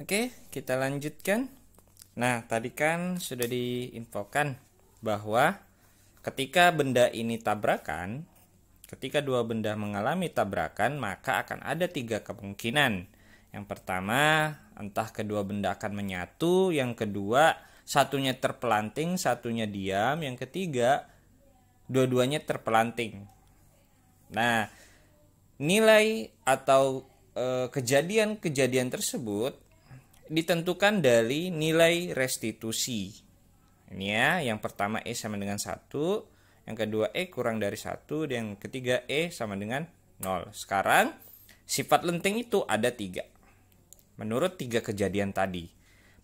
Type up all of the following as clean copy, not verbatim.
Oke, kita lanjutkan. Nah, tadi kan sudah diinfokan bahwa ketika benda ini tabrakan, ketika dua benda mengalami tabrakan, maka akan ada tiga kemungkinan. Yang pertama, entah kedua benda akan menyatu. Yang kedua, satunya terpelanting, satunya diam. Yang ketiga, dua-duanya terpelanting. Nah, nilai atau kejadian-kejadian tersebut ditentukan dari nilai restitusi. Ini ya, yang pertama E sama dengan 1, yang kedua E kurang dari 1, dan yang ketiga E sama dengan 0. Sekarang, sifat lenting itu ada 3. Menurut 3 kejadian tadi.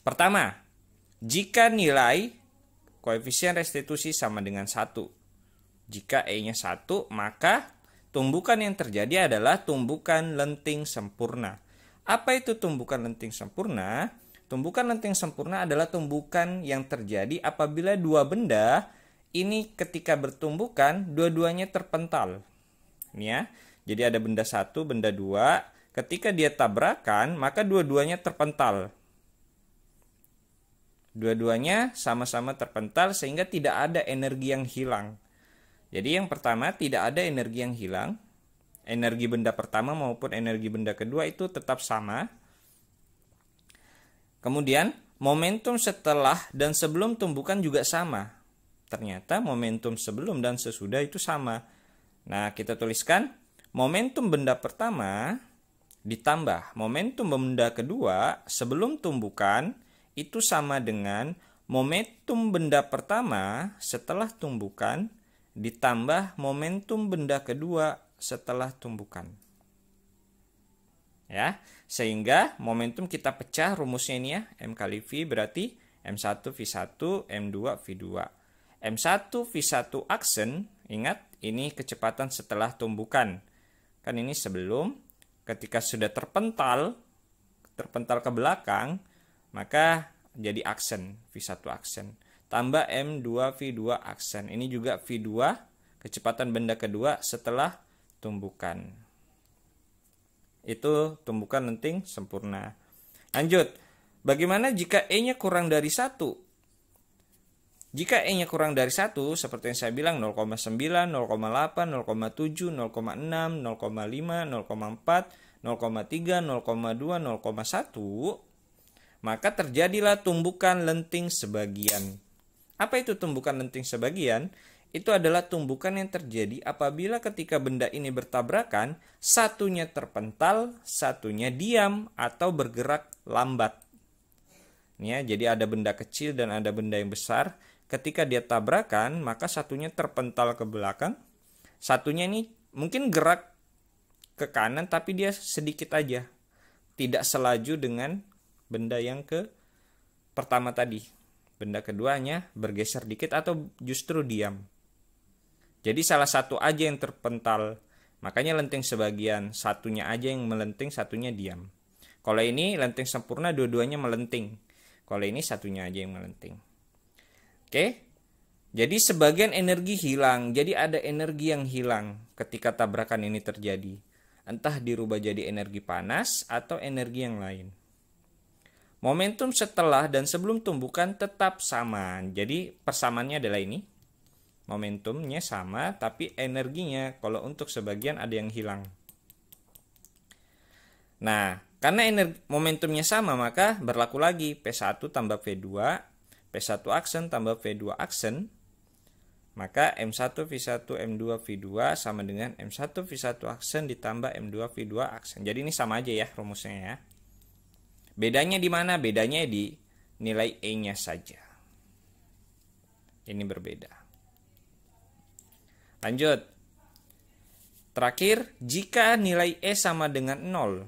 Pertama, jika nilai koefisien restitusi sama dengan 1. Jika E-nya 1, maka tumbukan yang terjadi adalah tumbukan lenting sempurna. Apa itu tumbukan lenting sempurna? Tumbukan lenting sempurna adalah tumbukan yang terjadi apabila dua benda ini ketika bertumbukan dua-duanya terpental. Ini ya. Jadi ada benda 1, benda 2, ketika dia tabrakan maka dua-duanya terpental. Dua-duanya sama-sama terpental sehingga tidak ada energi yang hilang. Jadi yang pertama, tidak ada energi yang hilang. Energi benda pertama maupun energi benda kedua itu tetap sama. Kemudian momentum setelah dan sebelum tumbukan juga sama. Ternyata momentum sebelum dan sesudah itu sama. Nah, kita tuliskan momentum benda pertama ditambah momentum benda kedua sebelum tumbukan itu sama dengan momentum benda pertama setelah tumbukan ditambah momentum benda kedua setelah tumbukan. Ya, sehingga momentum kita pecah rumusnya ini ya, M kali V berarti M1 V1 M2 V2. M1 V1 aksen, ingat ini kecepatan setelah tumbukan. Kan ini sebelum, ketika sudah terpental ke belakang, maka jadi aksen, V1 aksen. Tambah M2 V2 aksen. Ini juga V2, kecepatan benda kedua setelah tumbukan. Itu tumbukan lenting sempurna. Lanjut. Bagaimana jika E-nya kurang dari 1? Jika E-nya kurang dari 1, seperti yang saya bilang 0,9, 0,8, 0,7, 0,6, 0,5, 0,4, 0,3, 0,2, 0,1, maka terjadilah tumbukan lenting sebagian. Apa itu tumbukan lenting sebagian? Itu adalah tumbukan yang terjadi apabila ketika benda ini bertabrakan, satunya terpental, satunya diam atau bergerak lambat. Ya, jadi ada benda kecil dan ada benda yang besar. Ketika dia tabrakan, maka satunya terpental ke belakang. Satunya ini mungkin gerak ke kanan, tapi dia sedikit aja. Tidak selaju dengan benda yang ke pertama tadi. Benda keduanya bergeser dikit atau justru diam. Jadi salah satu aja yang terpental. Makanya lenting sebagian. Satunya aja yang melenting, satunya diam. Kalau ini lenting sempurna, dua-duanya melenting. Kalau ini satunya aja yang melenting. Oke. Jadi sebagian energi hilang. Jadi ada energi yang hilang ketika tabrakan ini terjadi. Entah dirubah jadi energi panas atau energi yang lain. Momentum setelah dan sebelum tumbukan tetap sama. Jadi persamaannya adalah ini. Momentumnya sama, tapi energinya kalau untuk sebagian ada yang hilang. Nah, karena momentumnya sama, maka berlaku lagi P1 tambah V2, P1 aksen tambah V2 aksen, maka M1 V1 M2 V2 sama dengan M1 V1 aksen ditambah M2 V2 aksen. Jadi ini sama aja ya rumusnya ya. Bedanya di mana? Bedanya di nilai E-nya saja. Ini berbeda. Lanjut. Terakhir, jika nilai E sama dengan 0,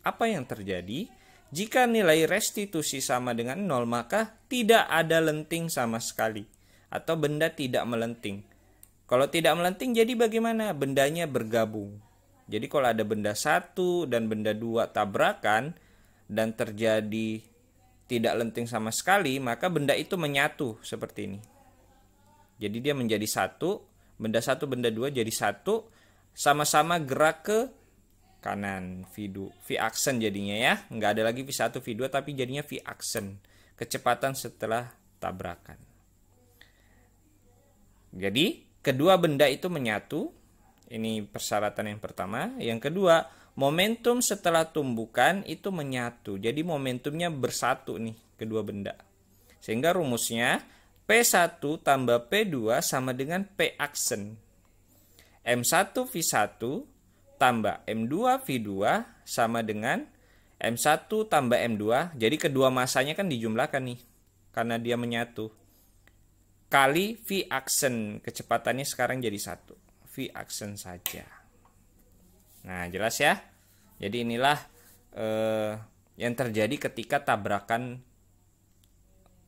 apa yang terjadi? Jika nilai restitusi sama dengan 0, maka tidak ada lenting sama sekali. Atau benda tidak melenting. Kalau tidak melenting, jadi bagaimana? Bendanya bergabung. Jadi kalau ada benda 1 dan benda 2 tabrakan, dan terjadi tidak lenting sama sekali, maka benda itu menyatu seperti ini. Jadi dia menjadi satu. Benda 1, benda 2 jadi 1, sama-sama gerak ke kanan, V aksen jadinya ya. Nggak ada lagi V1, V2 tapi jadinya V aksen. Kecepatan setelah tabrakan. Jadi kedua benda itu menyatu. Ini persyaratan yang pertama. Yang kedua, momentum setelah tumbukan itu menyatu. Jadi momentumnya bersatu nih kedua benda. Sehingga rumusnya P1 tambah P2 sama dengan P aksen. M1 V1 tambah M2 V2 sama dengan M1 tambah M2. Jadi kedua masanya kan dijumlahkan nih. Karena dia menyatu. Kali V aksen. Kecepatannya sekarang jadi 1. V aksen saja. Nah, jelas ya. Jadi inilah yang terjadi ketika tabrakan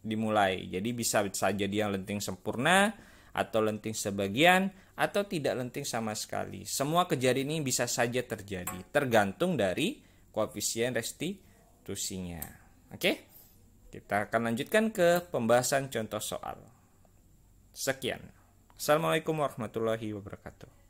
dimulai. Jadi bisa saja dia lenting sempurna, atau lenting sebagian, atau tidak lenting sama sekali. Semua kejadian ini bisa saja terjadi, tergantung dari koefisien restitusinya. Oke? Kita akan lanjutkan ke pembahasan contoh soal. Sekian. Assalamualaikum warahmatullahi wabarakatuh.